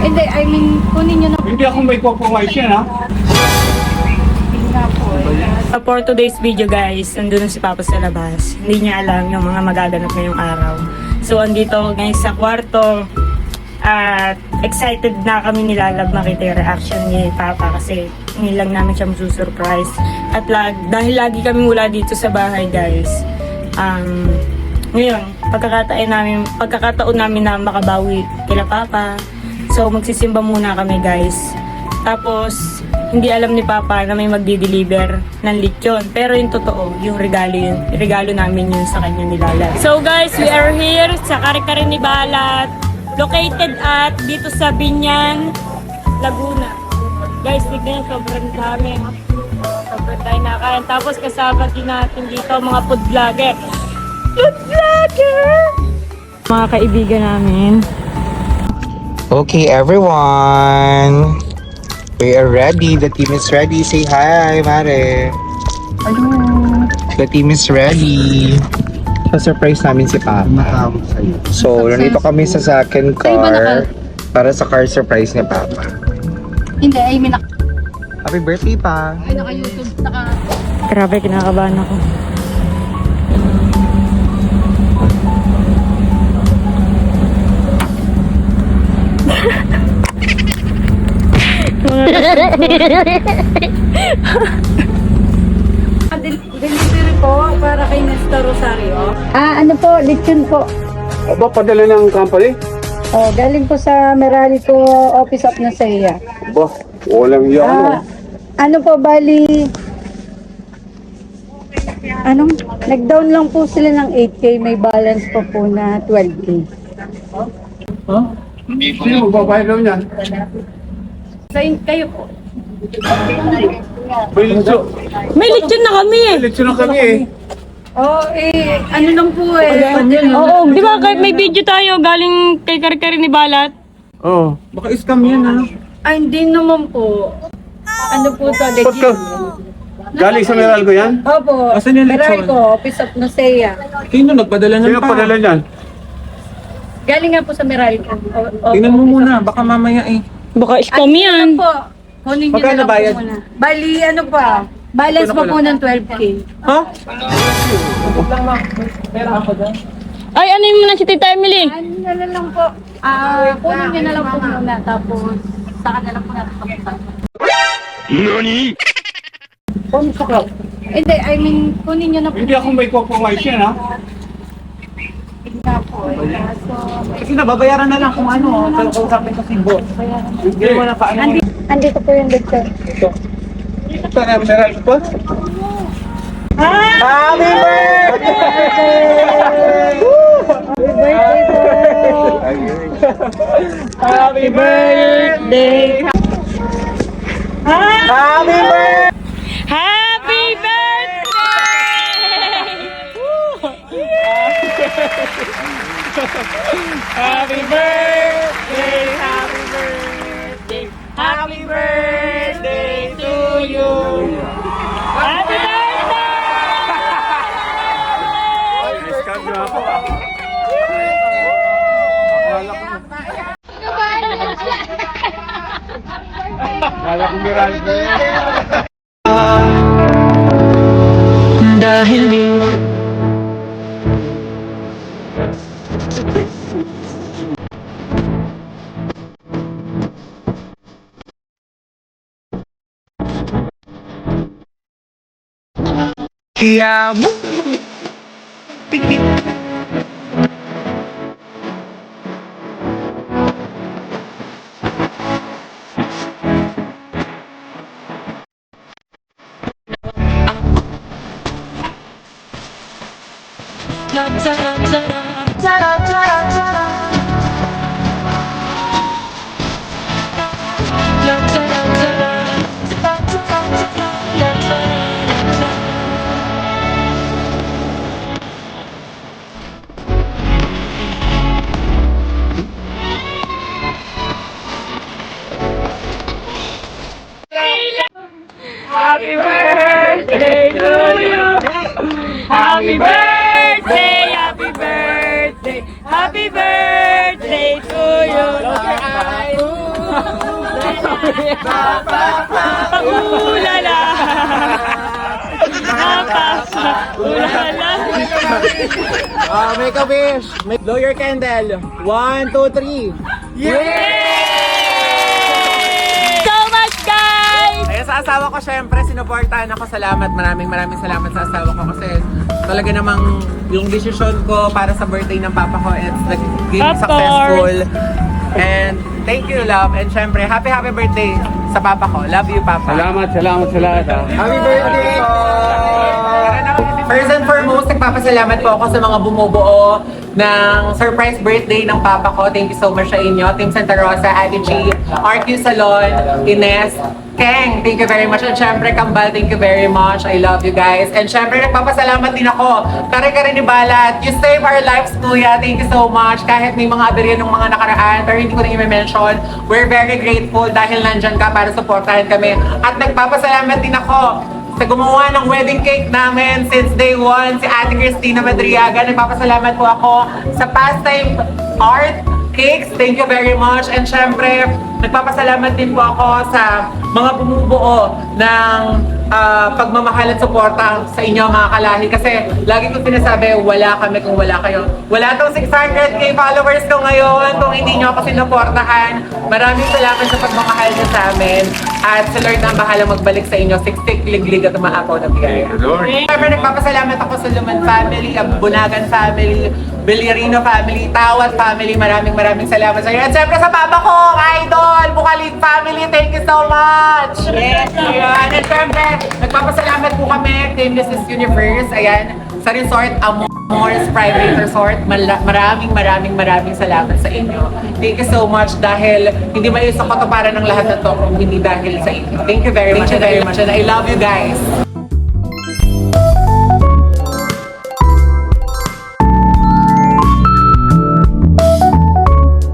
Hindi, I mean, kunin nyo na. Hindi ako may compromise yan, ha? For today's video guys, nandun si Papa sa labas. Hindi niya alam yung mga magaganap ngayong araw. So andito ngayon sa kwarto at excited na kami ni Lalab makita yung reaction ni Papa kasi hindi lang namin siya masusurprise. At dahil lagi kami wala dito sa bahay guys, ngayon pagkakataon namin na makabawi kila Papa. So magsisimba muna kami guys. Tapos hindi alam ni Papa na may magdi-deliver ng lechon. Pero yung totoo, yung regalo namin yun sa kanya ni Lala. So guys, we are here sa Kare-Kare ni Balat. Located at dito sa Binyan, Laguna. Guys, tignan yung sobrang dami. Sobrang tayo nakain. Tapos kasama din natin dito mga food vlogger. Food vlogger! Mga kaibigan namin. Okay, everyone. We are ready. The team is ready. Say hi, Mare. Hello. The team is ready. Sa-surprise namin si Papa. So, nandito kami sa second car para sa car surprise ni Papa. Hindi, I mean, Happy birthday, Pa. naka-YouTube, Grabe, kinakabahan ako. Delivery po para kay Nestor Rosario. Ano po, lechon po. Aba, padala ng company? Oh, galing po sa Meralco Office of Nasaya. Aba, walang yan. Ano po, bali... Nag-down lang po sila ng 8K, may balance pa po na 12K. Ha? Sino magbabayad daw niyan? Kayo po. May litso. May lechon na kami eh. May litso na kami eh. Ano lang po eh. Oo, di ba kahit may video tayo galing kay Kare-Kare ni Balat? Oh, baka scam yan, ha? Ay, hindi naman po. Ano po to? Ba't ka? Galing sa Meralco yan? Opo. Asan yung lechon? Meralco, Office of Nasaya. Sino nagpadala ng Sino padala niyan? Galing nga po sa Meralco. Tingnan mo muna, baka mamaya eh. Baka scam yan. Po. Kunin nyo na Magkano lang bayad? po muna. Bali, ano pa? Balance pa po ng 12K. Ha? Ay, ano yung muna si Tita Emily? Ano na lang po? Kunin nyo na lang po muna. Tapos, saka na lang po natin pag-usapan. Hindi, I mean, kunin nyo na po. Hindi ako may compromise yan, ha? Nga po. Kasi nababayaran na lang kung ano, kausapin ko si boss. Hindi mo na paano. Andito po yung lechon. Ito na Meralco pa? Happy birthday! Happy birthday! Happy birthday! Happy Happy birthday! Happy birthday! Happy birthday to you! Happy birthday! Scam nyo ako, ha? Akala ko Meralco yan. Dahil di kaya mo pikit Happy birthday to you! Happy birthday! Happy birthday! Happy birthday to you! Ulala! Ulala! Make a wish. Blow your candle. 1, 2, 3. So much, guys! Kaya sa asawa ko, syempre, sinuportahan ako. Salamat. Maraming salamat sa asawa ko kasi talaga namang yung desisyon ko para sa birthday ng papa ko, it's naging Of successful. And thank you, love. And syempre, happy birthday sa papa ko. Love you, papa. Salamat sa lahat ha. Happy birthday! First and foremost, nagpapasalamat po ako sa mga bumubuo ng surprise birthday ng papa ko. Thank you so much sa inyo. Team Santa Rosa, Ate G, RQ Salon, Ines, Keng, thank you very much. And syempre, Kambal, thank you very much. I love you guys. And syempre, nagpapasalamat din ako. Kare-kare ni Balat, you save our lives, kuya. Thank you so much. Kahit may mga aberya ng mga nakaraan, pero hindi ko na i-mention. We're very grateful dahil nandyan ka para supportahan kami. At nagpapasalamat din ako sa gumawa ng wedding cake namin since day one, si Ate Cristina Madriaga. Nagpapasalamat po ako sa Pastime Art Cakes. Thank you very much. And syempre, nagpapasalamat din po ako sa mga bumubuo ng pagmamahal at suporta sa inyo mga kalahi. Kasi lagi ko sinasabi, wala kami kung wala kayo. Wala tong 600k followers ko ngayon kung hindi nyo ako sinuportahan. Maraming salamat sa pagmamahal nyo sa amin. At sa Lord na ang bahala magbalik sa inyo. Siksik, liglig at umaapaw na biyaya. Siyempre, nagpapasalamat ako sa Luman family, Bunagan family, Villarino family, Tawat family. Maraming salamat sa inyo. At siyempre sa papa ko, Idol, Bukalit family, thank you so much! Yes! Ayan. At siyempre, nagpapasalamat po kami kay Mrs. Universe. Ayan, sa resort, Amores Private Resort. Maraming salamat sa inyo. Thank you so much dahil hindi maiisa ko to para ng lahat na to kung hindi dahil sa inyo. Thank you very much and I love you guys.